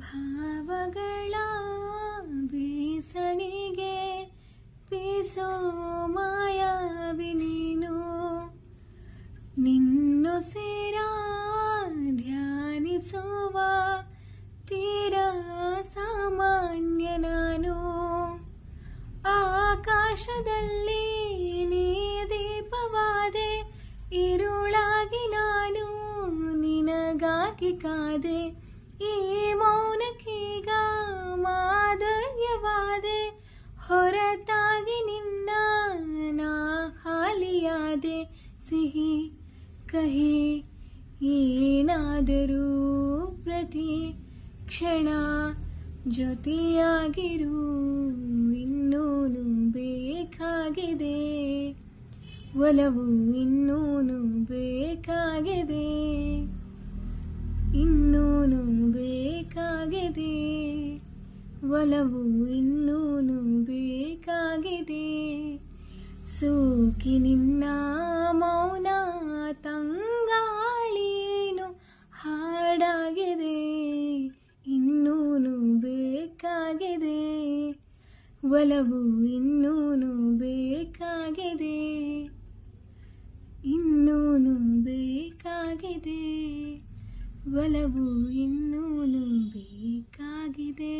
ಭಾವಗಳ ಬೀಸಣಿಗೆ ಬೀಸೋ ಮಾಯಾವಿ ನೀನು, ನಿನ್ನೊಸೆರ ಧ್ಯಾನಿಸುವ ತೀರಾ ಸಾಮಾನ್ಯ ನಾನು. ಆಕಾಶದಲ್ಲಿ ನೀ ದೀಪವಾದೆ, ಇರುಳಾಗಿ ನಾನು ನಿನಗಾಗಿ ಕಾದೆ. ಈ ಮೌನಕ್ಕೀಗ ಮಾಧುರ್ಯವಾದೆ, ಹೊರತಾಗಿ ನಿನ್ನ ನಾ ಖಾಲಿಯಾದೆ. ಸಿಹಿ ಕಹಿ ಏನಾದರೂ ಪ್ರತಿ ಕ್ಷಣ ಜೊತೆಯಾಗಿರು, ಇನ್ನೂನು ಬೇಕಾಗಿದೆ ಒಲವು, ಇನ್ನೂನು ಬೇಕಾಗಿದೆ, ಇನ್ನೂನು ಬೇಕಾಗಿದೆ ಒಲವು, ಇನ್ನೂನು ಬೇಕಾಗಿದೆ. ಸೋಕಿ ನಿನ್ನ ಮೌನ ತಂಗಾಳೀನು ಹಾಡಾಗಿದೆ, ಇನ್ನೂನು ಬೇಕಾಗಿದೆ ಒಲವು, ಇನ್ನೂನು ಬೇಕಾಗಿದೆ, ಇನ್ನೂನು ಬೇಕಾಗಿದೆ ಒಲವು, ಇನ್ನೂನು ಬೇಕಾಗಿದೆ.